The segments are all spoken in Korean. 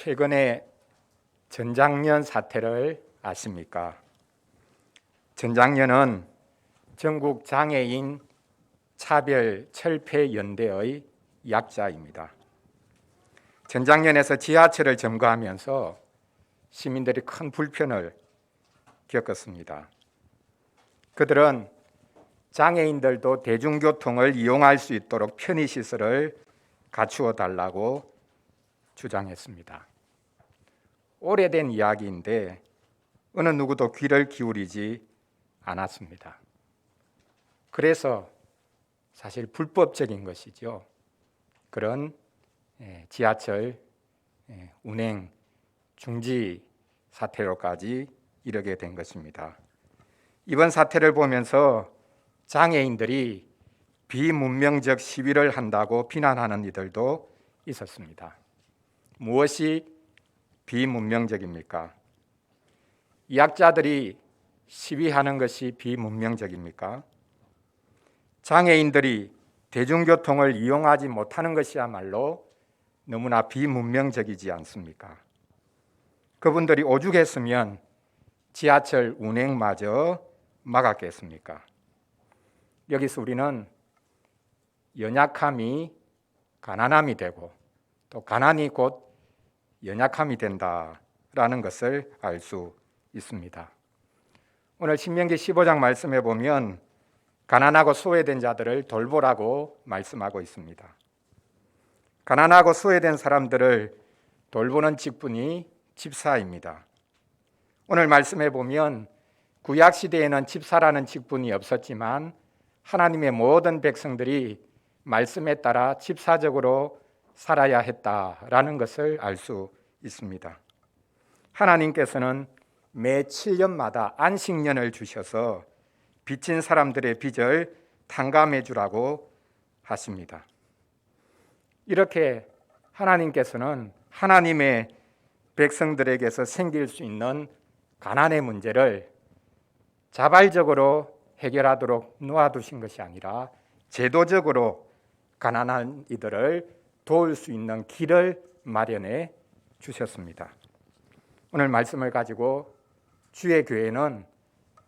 최근에 전장년 사태를 아십니까? 전장년은 전국 장애인 차별철폐연대의 약자입니다. 전장년에서 지하철을 점거하면서 시민들이 큰 불편을 겪었습니다. 그들은 장애인들도 대중교통을 이용할 수 있도록 편의시설을 갖추어 달라고 주장했습니다. 오래된 이야기인데 어느 누구도 귀를 기울이지 않았습니다. 그래서 사실 불법적인 것이죠. 그런 지하철 운행 중지 사태로까지 이르게 된 것입니다. 이번 사태를 보면서 장애인들이 비문명적 시위를 한다고 비난하는 이들도 있었습니다. 무엇이 비문명적입니까? 약자들이 시위하는 것이 비문명적입니까? 장애인들이 대중교통을 이용하지 못하는 것이야말로 너무나 비문명적이지 않습니까? 그분들이 오죽했으면 지하철 운행마저 막았겠습니까? 여기서 우리는 연약함이 가난함이 되고 또 가난이 곧 연약함이 된다라는 것을 알 수 있습니다. 오늘 신명기 15장 말씀에 보면 가난하고 소외된 자들을 돌보라고 말씀하고 있습니다. 가난하고 소외된 사람들을 돌보는 직분이 집사입니다. 오늘 말씀에 보면 구약 시대에는 집사라는 직분이 없었지만 하나님의 모든 백성들이 말씀에 따라 집사적으로 살아야 했다라는 것을 알 수 있습니다. 하나님께서는 매 7년마다 안식년을 주셔서 빚진 사람들의 빚을 탕감해 주라고 하십니다. 이렇게 하나님께서는 하나님의 백성들에게서 생길 수 있는 가난의 문제를 자발적으로 해결하도록 놓아두신 것이 아니라 제도적으로 가난한 이들을 도울 수 있는 길을 마련해 주셨습니다. 오늘 말씀을 가지고 주의 교회는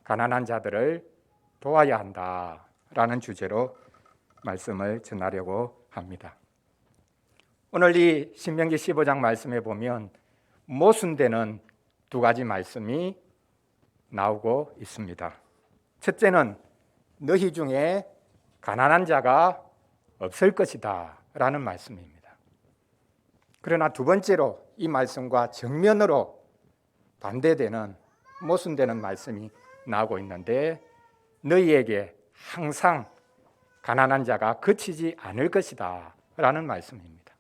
가난한 자들을 도와야 한다라는 주제로 말씀을 전하려고 합니다. 오늘 이 신명기 15장 말씀에 보면 모순되는 두 가지 말씀이 나오고 있습니다. 첫째는 너희 중에 가난한 자가 없을 것이다 라는 말씀입니다. 그러나 두 번째로 이 말씀과 정면으로 반대되는 모순되는 말씀이 나오고 있는데 너희에게 항상 가난한 자가 그치지 않을 것이다 라는 말씀입니다.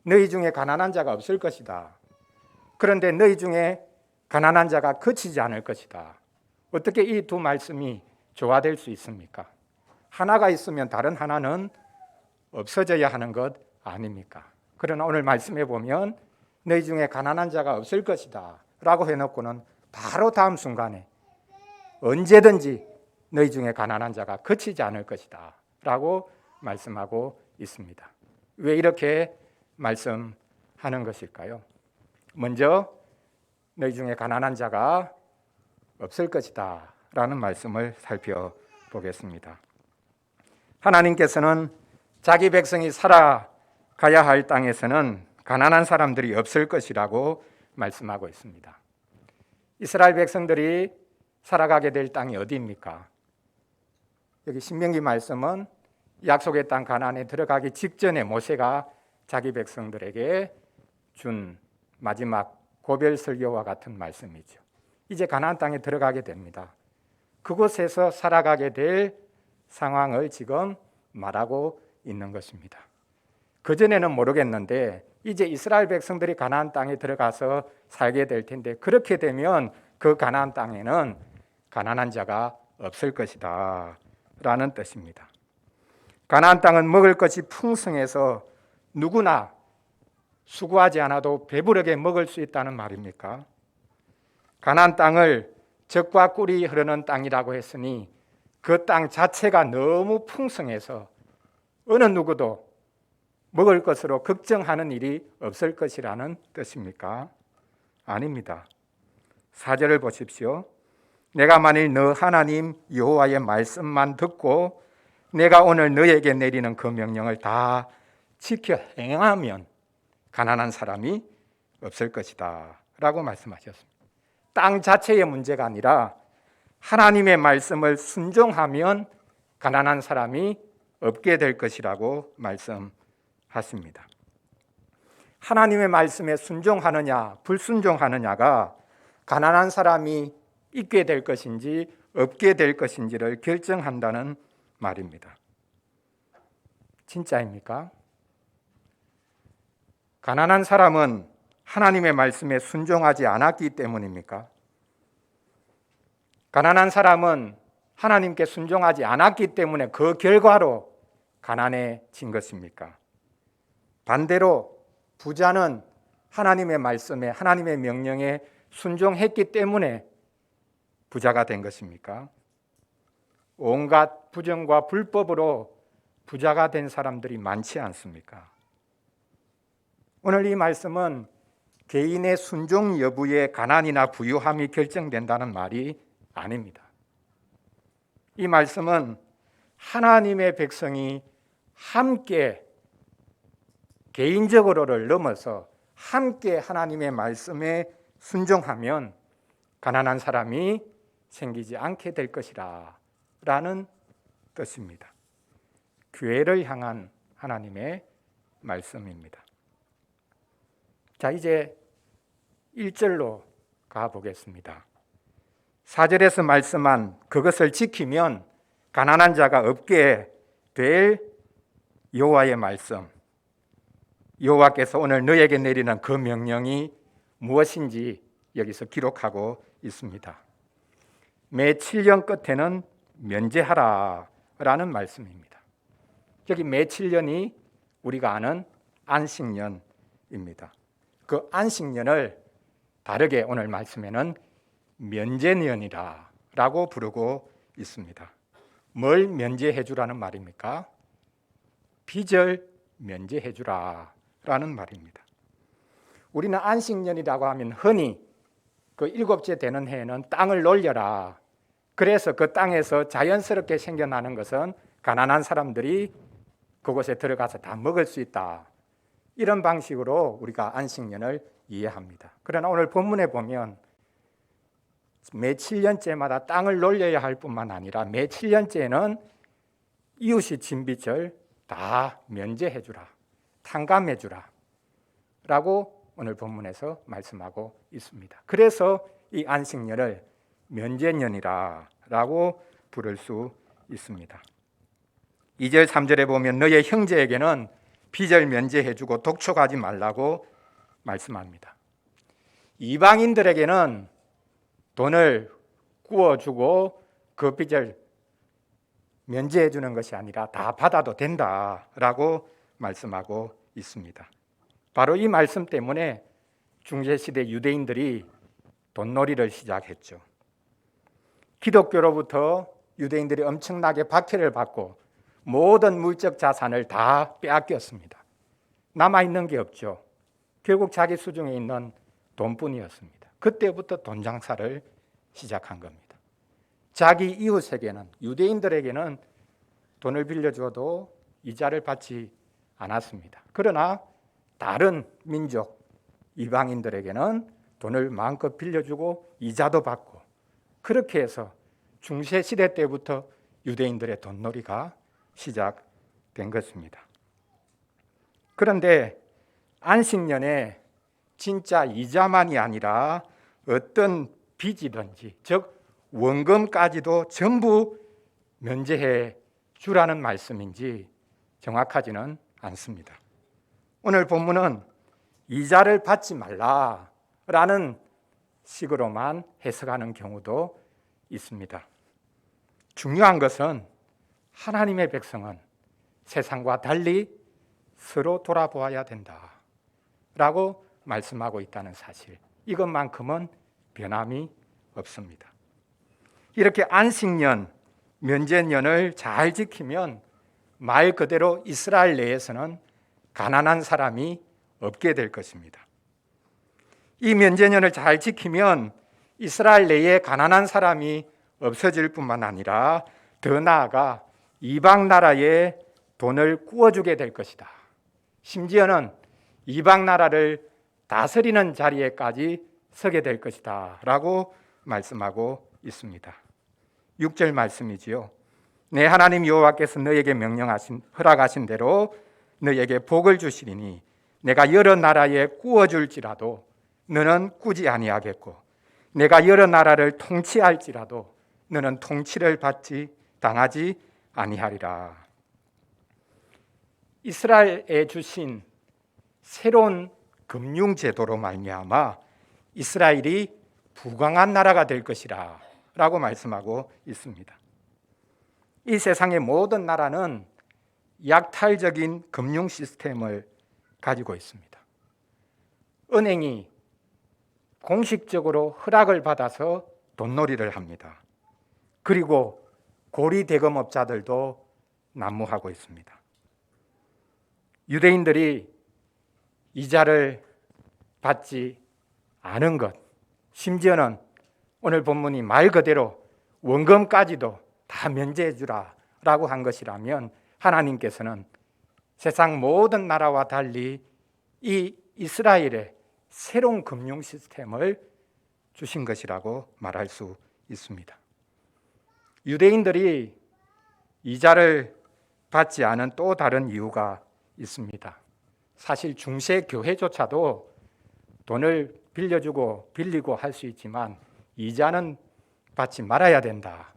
너희 중에 가난한 자가 없을 것이다. 그런데 너희 중에 가난한 자가 그치지 않을 것이다. 어떻게 이 두 말씀이 조화될 수 있습니까? 하나가 있으면 다른 하나는 없어져야 하는 것 아닙니까? 그러나 오늘 말씀해 보면 너희 중에 가난한 자가 없을 것이다 라고 해놓고는 바로 다음 순간에 언제든지 너희 중에 가난한 자가 그치지 않을 것이다 라고 말씀하고 있습니다. 왜 이렇게 말씀하는 것일까요? 먼저 너희 중에 가난한 자가 없을 것이다 라는 말씀을 살펴보겠습니다. 하나님께서는 자기 백성이 살아가야 할 땅에서는 가난한 사람들이 없을 것이라고 말씀하고 있습니다. 이스라엘 백성들이 살아가게 될 땅이 어디입니까? 여기 신명기 말씀은 약속의 땅 가나안에 들어가기 직전에 모세가 자기 백성들에게 준 마지막 고별 설교와 같은 말씀이죠. 이제 가나안 땅에 들어가게 됩니다. 그곳에서 살아가게 될 상황을 지금 말하고 있는 것입니다. 그전에는 모르겠는데 이제 이스라엘 백성들이 가나안 땅에 들어가서 살게 될 텐데 그렇게 되면 그 가나안 땅에는 가난한 자가 없을 것이다 라는 뜻입니다. 가나안 땅은 먹을 것이 풍성해서 누구나 수고하지 않아도 배부르게 먹을 수 있다는 말입니까? 가나안 땅을 젖과 꿀이 흐르는 땅이라고 했으니 그 땅 자체가 너무 풍성해서 어느 누구도 먹을 것으로 걱정하는 일이 없을 것이라는 뜻입니까? 아닙니다. 4절을 보십시오. 내가 만일 너 하나님 여호와의 말씀만 듣고 내가 오늘 너에게 내리는 그 명령을 다 지켜 행하면 가난한 사람이 없을 것이다 라고 말씀하셨습니다. 땅 자체의 문제가 아니라 하나님의 말씀을 순종하면 가난한 사람이 없게 될 것이라고 말씀하십니다. 하나님의 말씀에 순종하느냐 불순종하느냐가 가난한 사람이 있게 될 것인지 없게 될 것인지를 결정한다는 말입니다. 진짜입니까? 가난한 사람은 하나님의 말씀에 순종하지 않았기 때문입니까? 가난한 사람은 하나님께 순종하지 않았기 때문에 그 결과로 가난해진 것입니까? 반대로 부자는 하나님의 말씀에 하나님의 명령에 순종했기 때문에 부자가 된 것입니까? 온갖 부정과 불법으로 부자가 된 사람들이 많지 않습니까? 오늘 이 말씀은 개인의 순종 여부에 가난이나 부유함이 결정된다는 말이 아닙니다. 이 말씀은 하나님의 백성이 함께 개인적으로를 넘어서 함께 하나님의 말씀에 순종하면 가난한 사람이 생기지 않게 될 것이라 라는 뜻입니다. 교회를 향한 하나님의 말씀입니다. 자, 이제 1절로 가보겠습니다. 4절에서 말씀한 그것을 지키면 가난한 자가 없게 될 여호와의 말씀, 여호와께서 오늘 너에게 내리는 그 명령이 무엇인지 여기서 기록하고 있습니다. 매 7년 끝에는 면제하라 라는 말씀입니다. 여기 매 7년이 우리가 아는 안식년입니다. 그 안식년을 다르게 오늘 말씀에는 면제년이라 라고 부르고 있습니다. 뭘 면제해 주라는 말입니까? 빚을 면제해 주라 라는 말입니다. 우리는 안식년이라고 하면 흔히 그 7째 되는 해에는 땅을 놀려라. 그래서 그 땅에서 자연스럽게 생겨나는 것은 가난한 사람들이 그곳에 들어가서 다 먹을 수 있다. 이런 방식으로 우리가 안식년을 이해합니다. 그러나 오늘 본문에 보면 매 7년째마다 땅을 놀려야 할 뿐만 아니라 매 7년째에는 이웃이 진 빚을 다 면제해 주라, 탕감해 주라 라고 오늘 본문에서 말씀하고 있습니다. 그래서 이 안식년을 면제년이라 라고 부를 수 있습니다. 2절 3절에 보면 너의 형제에게는 빚을 면제해 주고 독촉하지 말라고 말씀합니다. 이방인들에게는 돈을 구워주고 그 빚을 면제해 주는 것이 아니라 다 받아도 된다라고 말씀하고 있습니다. 바로 이 말씀 때문에 중세시대 유대인들이 돈놀이를 시작했죠. 기독교로부터 유대인들이 엄청나게 박해를 받고 모든 물적 자산을 다 빼앗겼습니다. 남아있는 게 없죠. 결국 자기 수중에 있는 돈뿐이었습니다. 그때부터 돈 장사를 시작한 겁니다. 자기 이웃에게는, 유대인들에게는 돈을 빌려줘도 이자를 받지 않았습니다. 그러나 다른 민족, 이방인들에게는 돈을 마음껏 빌려주고 이자도 받고, 그렇게 해서 중세시대 때부터 유대인들의 돈놀이가 시작된 것입니다. 그런데 안식년에 진짜 이자만이 아니라 어떤 빚이든지, 즉 원금까지도 전부 면제해 주라는 말씀인지 정확하지는 않습니다. 오늘 본문은 이자를 받지 말라라는 식으로만 해석하는 경우도 있습니다. 중요한 것은 하나님의 백성은 세상과 달리 서로 돌아보아야 된다라고 말씀하고 있다는 사실, 이것만큼은 변함이 없습니다. 이렇게 안식년, 면제년을 잘 지키면 말 그대로 이스라엘 내에서는 가난한 사람이 없게 될 것입니다. 이 면제년을 잘 지키면 이스라엘 내에 가난한 사람이 없어질 뿐만 아니라 더 나아가 이방 나라에 돈을 구워주게 될 것이다. 심지어는 이방 나라를 다스리는 자리에까지 서게 될 것이다 라고 말씀하고 있습니다. 6절 말씀이지요. 내 하나님 여호와께서 너에게 허락하신 대로 너에게 복을 주시리니 내가 여러 나라에 구워줄지라도 너는 꾸지 아니하겠고 내가 여러 나라를 통치할지라도 너는 통치를 당하지 아니하리라. 이스라엘에 주신 새로운 금융제도로 말미암아 이스라엘이 부강한 나라가 될 것이라 라고 말씀하고 있습니다. 이 세상의 모든 나라는 약탈적인 금융 시스템을 가지고 있습니다. 은행이 공식적으로 허락을 받아서 돈놀이를 합니다. 그리고 고리 대금업자들도 난무하고 있습니다. 유대인들이 이자를 받지 않은 것, 심지어는 오늘 본문이 말 그대로 원금까지도 다 면제해 주라라고 한 것이라면 하나님께서는 세상 모든 나라와 달리 이 이스라엘의 새로운 금융 시스템을 주신 것이라고 말할 수 있습니다. 유대인들이 이자를 받지 않은 또 다른 이유가 있습니다. 사실 중세 교회조차도 돈을 빌리고 할 수 있지만 이자는 받지 말아야 된다.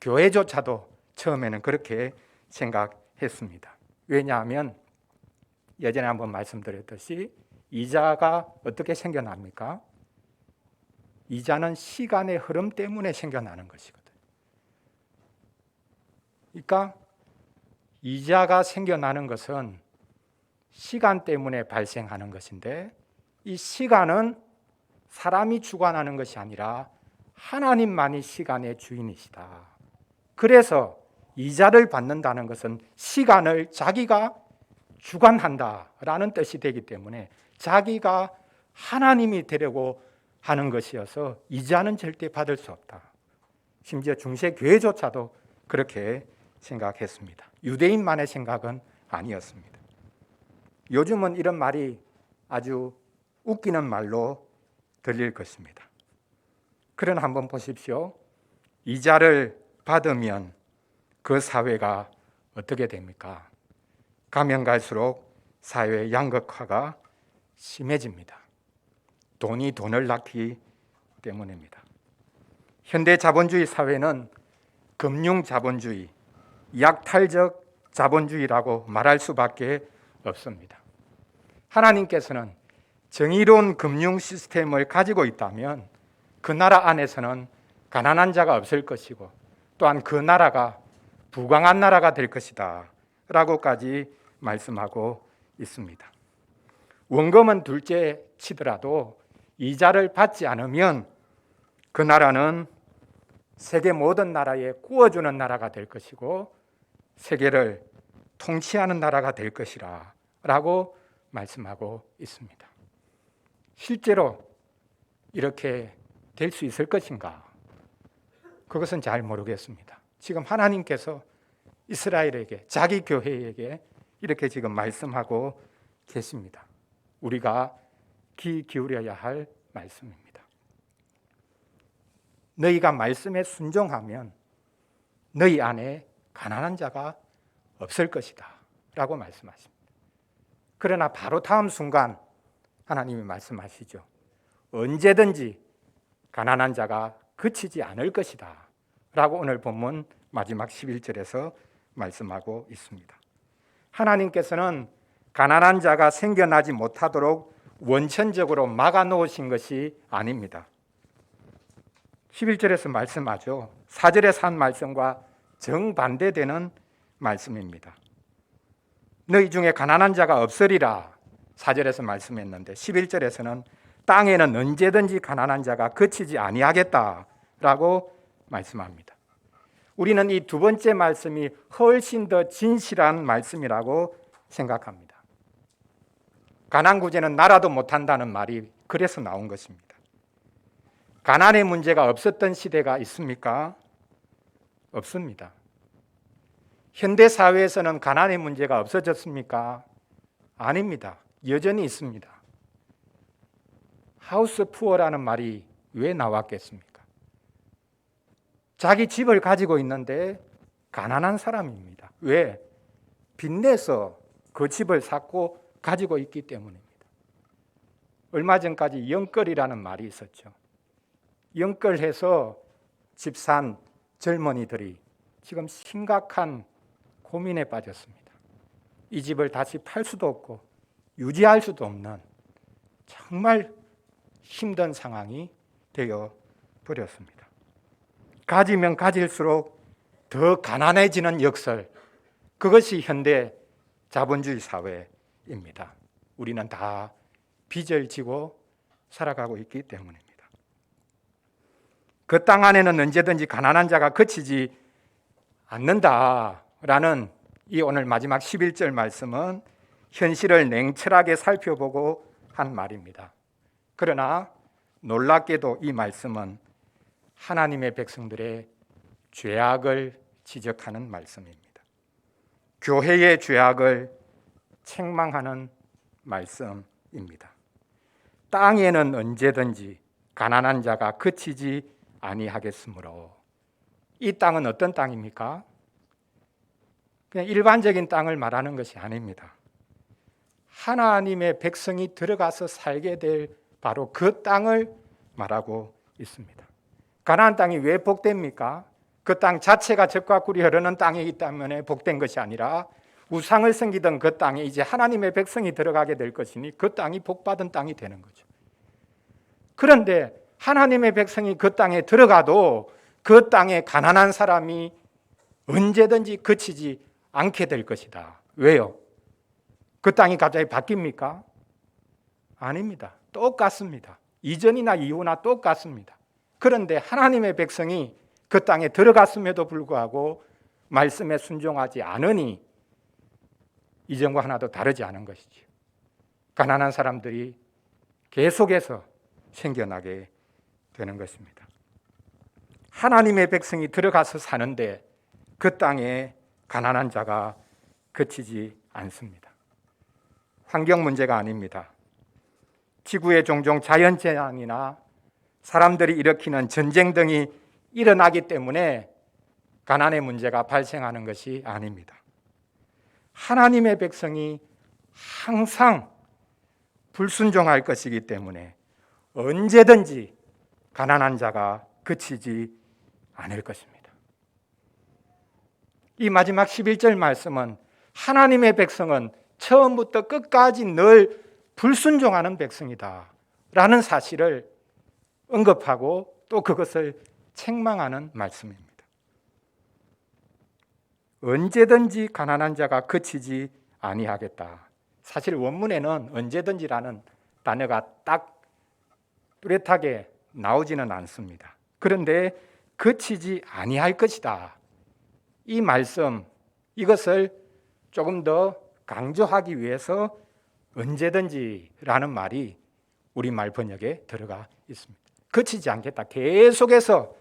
교회조차도 처음에는 그렇게 생각했습니다. 왜냐하면 예전에 한번 말씀드렸듯이 이자가 어떻게 생겨납니까? 이자는 시간의 흐름 때문에 생겨나는 것이거든요. 그러니까 이자가 생겨나는 것은 시간 때문에 발생하는 것인데 이 시간은 사람이 주관하는 것이 아니라 하나님만이 시간의 주인이시다. 그래서 이자를 받는다는 것은 시간을 자기가 주관한다라는 뜻이 되기 때문에 자기가 하나님이 되려고 하는 것이어서 이자는 절대 받을 수 없다. 심지어 중세 교회조차도 그렇게 생각했습니다. 유대인만의 생각은 아니었습니다. 요즘은 이런 말이 아주 웃기는 말로 들릴 것입니다. 그러나 한번 보십시오. 이자를 받으면 그 사회가 어떻게 됩니까? 가면 갈수록 사회의 양극화가 심해집니다. 돈이 돈을 낳기 때문입니다. 현대 자본주의 사회는 금융 자본주의, 약탈적 자본주의라고 말할 수밖에 없습니다. 하나님께서는 정의로운 금융 시스템을 가지고 있다면 그 나라 안에서는 가난한 자가 없을 것이고 또한 그 나라가 부강한 나라가 될 것이다 라고까지 말씀하고 있습니다. 원금은 둘째 치더라도 이자를 받지 않으면 그 나라는 세계 모든 나라에 구워주는 나라가 될 것이고 세계를 통치하는 나라가 될 것이라 라고 말씀하고 있습니다. 실제로 이렇게 될 수 있을 것인가? 그것은 잘 모르겠습니다. 지금 하나님께서 이스라엘에게, 자기 교회에게 이렇게 지금 말씀하고 계십니다. 우리가 귀 기울여야 할 말씀입니다. 너희가 말씀에 순종하면 너희 안에 가난한 자가 없을 것이다 라고 말씀하십니다. 그러나 바로 다음 순간 하나님이 말씀하시죠. 언제든지 가난한 자가 그치지 않을 것이다 라고 오늘 본문 마지막 11절에서 말씀하고 있습니다. 하나님께서는 가난한 자가 생겨나지 못하도록 원천적으로 막아 놓으신 것이 아닙니다. 11절에서 말씀하죠. 4절에서 한 말씀과 정반대되는 말씀입니다. 너희 중에 가난한 자가 없으리라 4절에서 말씀했는데 11절에서는 땅에는 언제든지 가난한 자가 그치지 아니하겠다라고 말씀합니다. 우리는 이 두 번째 말씀이 훨씬 더 진실한 말씀이라고 생각합니다. 가난구제는 나라도 못한다는 말이 그래서 나온 것입니다. 가난의 문제가 없었던 시대가 있습니까? 없습니다. 현대 사회에서는 가난의 문제가 없어졌습니까? 아닙니다. 여전히 있습니다. 하우스 푸어라는 말이 왜 나왔겠습니까? 자기 집을 가지고 있는데 가난한 사람입니다. 왜? 빚내서 그 집을 샀고 가지고 있기 때문입니다. 얼마 전까지 영끌이라는 말이 있었죠. 영끌해서 집 산 젊은이들이 지금 심각한 고민에 빠졌습니다. 이 집을 다시 팔 수도 없고 유지할 수도 없는 정말 힘든 상황이 되어 버렸습니다. 가지면 가질수록 더 가난해지는 역설, 그것이 현대 자본주의 사회입니다. 우리는 다 빚을 지고 살아가고 있기 때문입니다. 그 땅 안에는 언제든지 가난한 자가 그치지 않는다라는 이 오늘 마지막 11절 말씀은 현실을 냉철하게 살펴보고 한 말입니다. 그러나 놀랍게도 이 말씀은 하나님의 백성들의 죄악을 지적하는 말씀입니다. 교회의 죄악을 책망하는 말씀입니다. 땅에는 언제든지 가난한 자가 그치지 아니하겠으므로. 이 땅은 어떤 땅입니까? 그냥 일반적인 땅을 말하는 것이 아닙니다. 하나님의 백성이 들어가서 살게 될 바로 그 땅을 말하고 있습니다. 가나안 땅이 왜 복됩니까? 그 땅 자체가 젖과 꿀이 흐르는 땅이기 때문에 복된 것이 아니라 우상을 섬기던 그 땅에 이제 하나님의 백성이 들어가게 될 것이니 그 땅이 복받은 땅이 되는 거죠. 그런데 하나님의 백성이 그 땅에 들어가도 그 땅에 가난한 사람이 언제든지 그치지 않게 될 것이다. 왜요? 그 땅이 갑자기 바뀝니까? 아닙니다. 똑같습니다. 이전이나 이후나 똑같습니다. 그런데 하나님의 백성이 그 땅에 들어갔음에도 불구하고 말씀에 순종하지 않으니 이전과 하나도 다르지 않은 것이죠. 가난한 사람들이 계속해서 생겨나게 되는 것입니다. 하나님의 백성이 들어가서 사는데 그 땅에 가난한 자가 그치지 않습니다. 환경 문제가 아닙니다. 지구에 종종 자연재난이나 사람들이 일으키는 전쟁 등이 일어나기 때문에 가난의 문제가 발생하는 것이 아닙니다. 하나님의 백성이 항상 불순종할 것이기 때문에 언제든지 가난한 자가 그치지 않을 것입니다. 이 마지막 11절 말씀은 하나님의 백성은 처음부터 끝까지 늘 불순종하는 백성이다 라는 사실을 언급하고 또 그것을 책망하는 말씀입니다. 언제든지 가난한 자가 그치지 아니하겠다. 사실 원문에는 언제든지라는 단어가 딱 뚜렷하게 나오지는 않습니다. 그런데 그치지 아니할 것이다. 이 말씀, 이것을 조금 더 강조하기 위해서 언제든지라는 말이 우리말 번역에 들어가 있습니다. 그치지 않겠다. 계속해서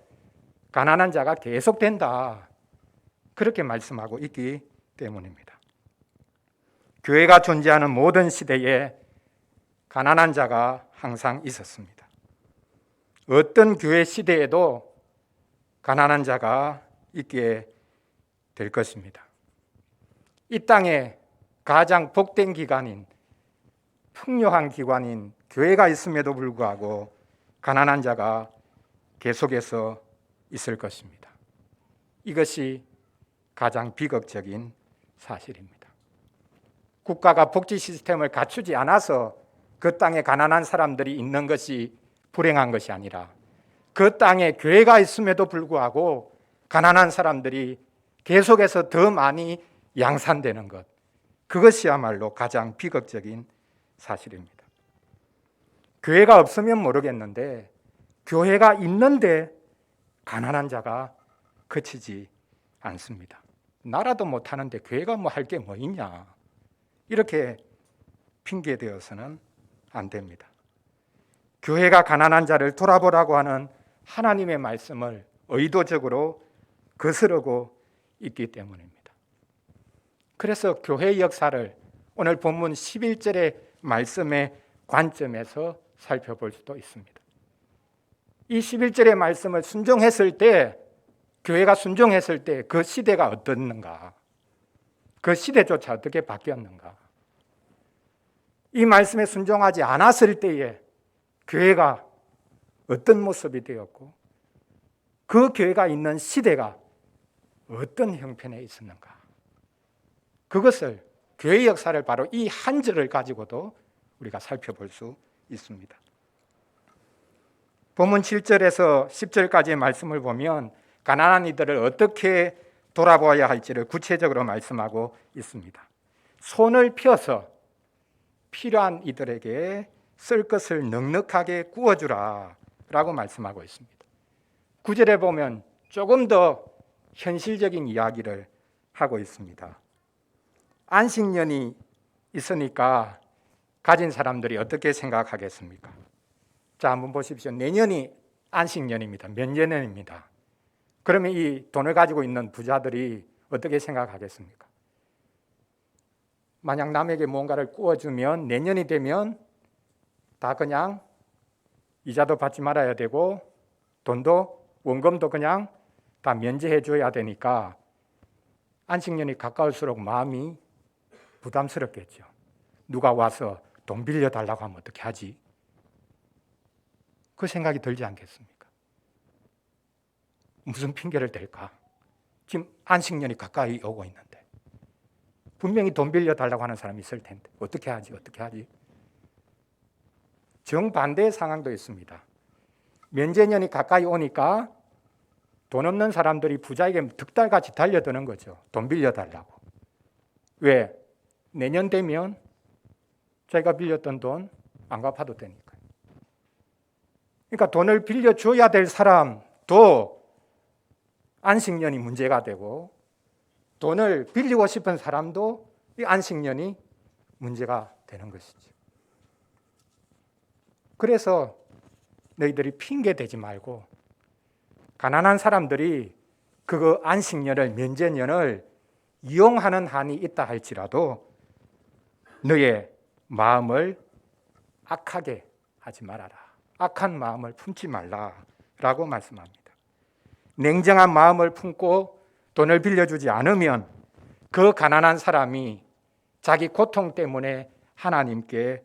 가난한 자가 계속된다. 그렇게 말씀하고 있기 때문입니다. 교회가 존재하는 모든 시대에 가난한 자가 항상 있었습니다. 어떤 교회 시대에도 가난한 자가 있게 될 것입니다. 이 땅에 가장 복된 기관인, 풍요한 기관인 교회가 있음에도 불구하고 가난한 자가 계속해서 있을 것입니다. 이것이 가장 비극적인 사실입니다. 국가가 복지 시스템을 갖추지 않아서 그 땅에 가난한 사람들이 있는 것이 불행한 것이 아니라 그 땅에 교회가 있음에도 불구하고 가난한 사람들이 계속해서 더 많이 양산되는 것, 그것이야말로 가장 비극적인 사실입니다. 교회가 없으면 모르겠는데 교회가 있는데 가난한 자가 그치지 않습니다. 나라도 못하는데 교회가 뭐 할 게 뭐 있냐, 이렇게 핑계되어서는 안 됩니다. 교회가 가난한 자를 돌아보라고 하는 하나님의 말씀을 의도적으로 거스르고 있기 때문입니다. 그래서 교회의 역사를 오늘 본문 11절의 말씀의 관점에서 살펴볼 수도 있습니다. 이 11절의 말씀을 순종했을 때, 교회가 순종했을 때 그 시대가 어떻는가, 그 시대조차 어떻게 바뀌었는가, 이 말씀에 순종하지 않았을 때에 교회가 어떤 모습이 되었고 그 교회가 있는 시대가 어떤 형편에 있었는가, 그것을 교회의 역사를 바로 이 한 절을 가지고도 우리가 살펴볼 수 있습니다. 본문 7절에서 10절까지의 말씀을 보면 가난한 이들을 어떻게 돌아보아야 할지를 구체적으로 말씀하고 있습니다. 손을 펴서 필요한 이들에게 쓸 것을 넉넉하게 구워주라 라고 말씀하고 있습니다. 9절에 보면 조금 더 현실적인 이야기를 하고 있습니다. 안식년이 있으니까 가진 사람들이 어떻게 생각하겠습니까? 자, 한번 보십시오. 내년이 안식년입니다. 면제년입니다. 그러면 이 돈을 가지고 있는 부자들이 어떻게 생각하겠습니까? 만약 남에게 뭔가를 구워주면 내년이 되면 다 그냥 이자도 받지 말아야 되고 돈도 원금도 그냥 다 면제해 줘야 되니까 안식년이 가까울수록 마음이 부담스럽겠죠. 누가 와서 돈 빌려달라고 하면 어떻게 하지? 그 생각이 들지 않겠습니까? 무슨 핑계를 댈까? 지금 안식년이 가까이 오고 있는데 분명히 돈 빌려달라고 하는 사람이 있을 텐데 어떻게 하지? 정반대의 상황도 있습니다. 면제년이 가까이 오니까 돈 없는 사람들이 부자에게 득달같이 달려드는 거죠. 돈 빌려달라고. 왜? 내년 되면 자기가 빌렸던 돈 안 갚아도 되니까요. 그러니까 돈을 빌려줘야 될 사람도 안식년이 문제가 되고 돈을 빌리고 싶은 사람도 이 안식년이 문제가 되는 것이죠. 그래서 너희들이 핑계 대지 말고 가난한 사람들이 그 안식년을, 면제년을 이용하는 한이 있다 할지라도 너의 마음을 악하게 하지 말아라. 악한 마음을 품지 말라라고 말씀합니다. 냉정한 마음을 품고 돈을 빌려주지 않으면 그 가난한 사람이 자기 고통 때문에 하나님께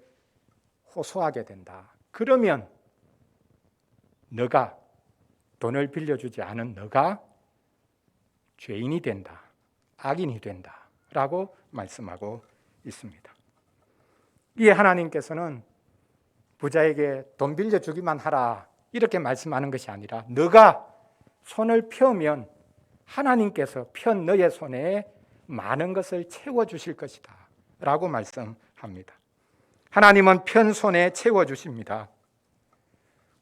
호소하게 된다. 그러면 너가 돈을 빌려주지 않은 너가 죄인이 된다. 악인이 된다. 라고 말씀하고 있습니다. 이에 하나님께서는 부자에게 돈 빌려주기만 하라 이렇게 말씀하는 것이 아니라 너가 손을 펴면 하나님께서 편 너의 손에 많은 것을 채워주실 것이다 라고 말씀합니다. 하나님은 편 손에 채워주십니다.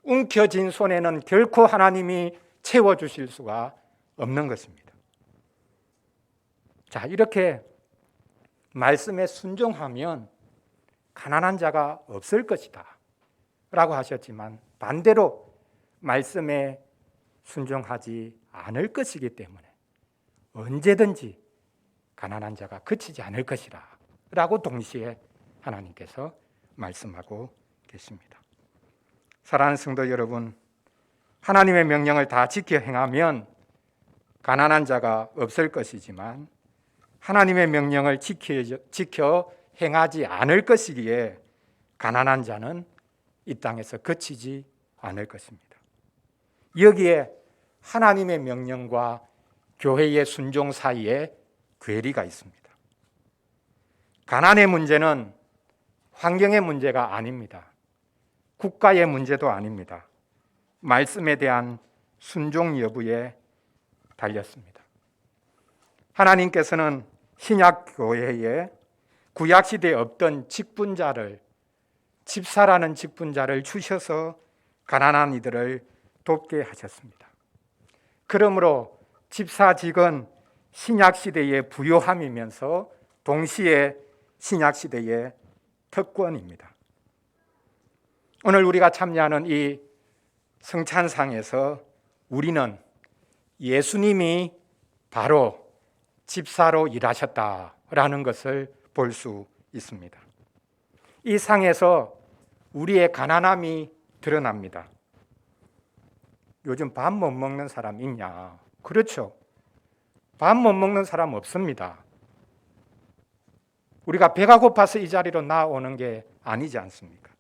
움켜진 손에는 결코 하나님이 채워주실 수가 없는 것입니다. 자, 이렇게 말씀에 순종하면 가난한 자가 없을 것이다 라고 하셨지만 반대로 말씀에 순종하지 않을 것이기 때문에 언제든지 가난한 자가 그치지 않을 것이다 라고 동시에 하나님께서 말씀하고 계십니다. 사랑하는 성도 여러분, 하나님의 명령을 다 지켜 행하면 가난한 자가 없을 것이지만 하나님의 명령을 지켜 행하지 않을 것이기에 가난한 자는 이 땅에서 그치지 않을 것입니다. 여기에 하나님의 명령과 교회의 순종 사이에 괴리가 있습니다. 가난의 문제는 환경의 문제가 아닙니다. 국가의 문제도 아닙니다. 말씀에 대한 순종 여부에 달렸습니다. 하나님께서는 신약 교회에 구약 시대에 없던 직분자를, 집사라는 직분자를 주셔서 가난한 이들을 돕게 하셨습니다. 그러므로 집사직은 신약 시대의 부요함이면서 동시에 신약 시대의 특권입니다. 오늘 우리가 참여하는 이 성찬상에서 우리는 예수님이 바로 집사로 일하셨다라는 것을 볼 수 있습니다. 이 상에서 우리의 가난함이 드러납니다. 요즘 밥 못 먹는 사람 있냐? 그렇죠. 밥 못 먹는 사람 없습니다. 우리가 배가 고파서 이 자리로 나오는 게 아니지 않습니까?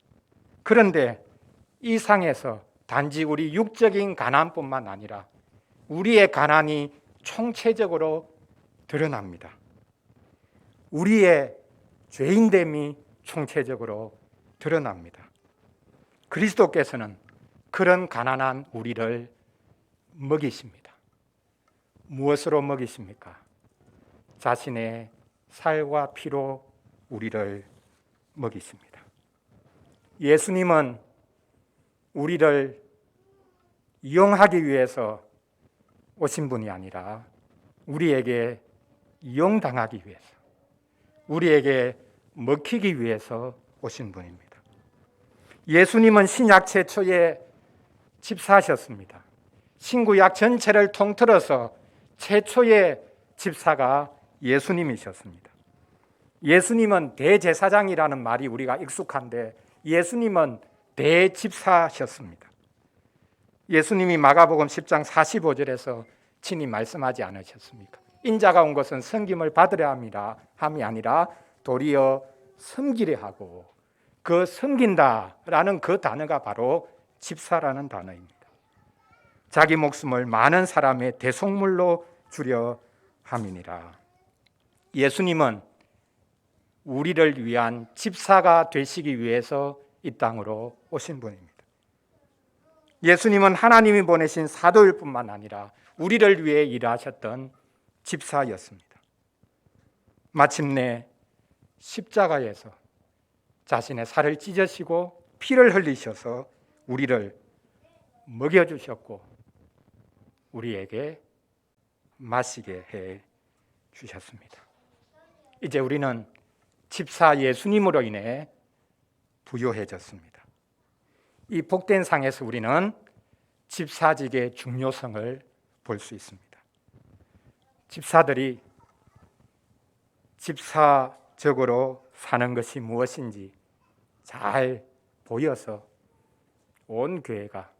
그런데 이 상에서 단지 우리 육적인 가난뿐만 아니라 우리의 가난이 총체적으로 드러납니다. 우리의 죄인됨이 총체적으로 드러납니다. 그리스도께서는 그런 가난한 우리를 먹이십니다. 무엇으로 먹이십니까? 자신의 살과 피로 우리를 먹이십니다. 예수님은 우리를 이용하기 위해서 오신 분이 아니라 우리에게 이용당하기 위해서, 우리에게 먹히기 위해서 오신 분입니다. 예수님은 신약 최초의 집사셨습니다. 신구약 전체를 통틀어서 최초의 집사가 예수님이셨습니다. 예수님은 대제사장이라는 말이 우리가 익숙한데 예수님은 대집사셨습니다. 예수님이 마가복음 10장 45절에서 친히 말씀하지 않으셨습니까? 인자가 온 것은 섬김을 받으려 함이 아니라 도리어 섬기려 하고, 그 섬긴다라는 그 단어가 바로 집사라는 단어입니다. 자기 목숨을 많은 사람의 대속물로 주려 함이니라. 예수님은 우리를 위한 집사가 되시기 위해서 이 땅으로 오신 분입니다. 예수님은 하나님이 보내신 사도일 뿐만 아니라 우리를 위해 일하셨던 집사였습니다. 마침내 십자가에서 자신의 살을 찢으시고 피를 흘리셔서 우리를 먹여주셨고 우리에게 마시게 해 주셨습니다. 이제 우리는 집사 예수님으로 인해 부요해졌습니다. 이 복된 상에서 우리는 집사직의 중요성을 볼 수 있습니다. 집사들이 집사적으로 사는 것이 무엇인지 잘 보여서 온 교회가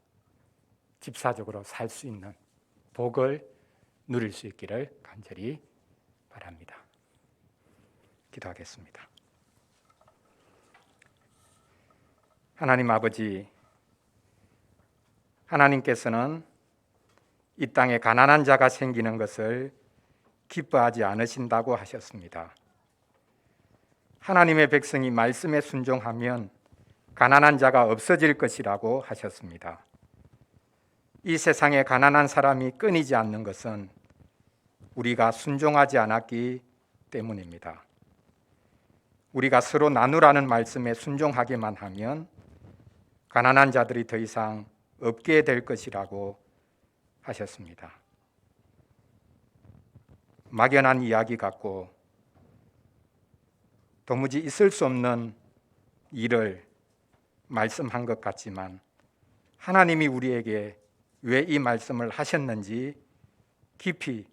집사적으로 살 수 있는 복을 누릴 수 있기를 간절히 바랍니다. 기도하겠습니다. 하나님 아버지, 하나님께서는 이 땅에 가난한 자가 생기는 것을 기뻐하지 않으신다고 하셨습니다. 하나님의 백성이 말씀에 순종하면 가난한 자가 없어질 것이라고 하셨습니다. 이 세상에 가난한 사람이 끊이지 않는 것은 우리가 순종하지 않았기 때문입니다. 우리가 서로 나누라는 말씀에 순종하기만 하면 가난한 자들이 더 이상 없게 될 것이라고 하셨습니다. 막연한 이야기 같고 도무지 있을 수 없는 일을 말씀한 것 같지만 하나님이 우리에게 왜 이 말씀을 하셨는지 깊이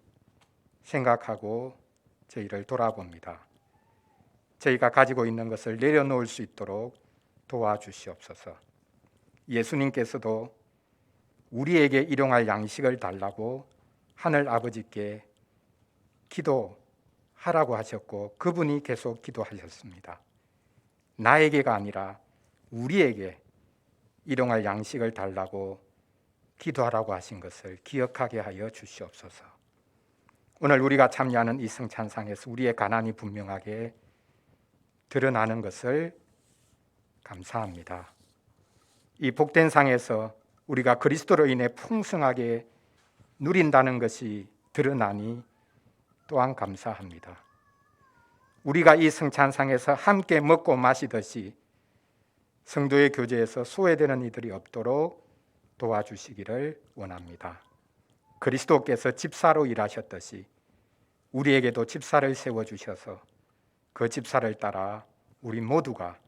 생각하고 저희를 돌아봅니다. 저희가 가지고 있는 것을 내려놓을 수 있도록 도와주시옵소서. 예수님께서도 우리에게 일용할 양식을 달라고 하늘 아버지께 기도하라고 하셨고 그분이 계속 기도하셨습니다. 나에게가 아니라 우리에게 일용할 양식을 달라고 기도하라고 하신 것을 기억하게 하여 주시옵소서. 오늘 우리가 참여하는 이 성찬상에서 우리의 가난이 분명하게 드러나는 것을 감사합니다. 이 복된 상에서 우리가 그리스도로 인해 풍성하게 누린다는 것이 드러나니 또한 감사합니다. 우리가 이 성찬상에서 함께 먹고 마시듯이 성도의 교제에서 소외되는 이들이 없도록 도와주시기를 원합니다. 그리스도께서 집사로 일하셨듯이 우리에게도 집사를 세워주셔서 그 집사를 따라 우리 모두가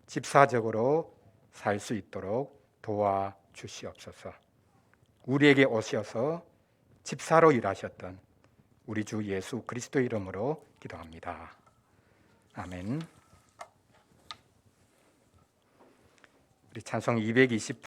집사적으로 살 수 있도록 도와주시옵소서. 우리에게 오셔서 집사로 일하셨던 우리 주 예수 그리스도 이름으로 기도합니다. 아멘. 우리 찬송 228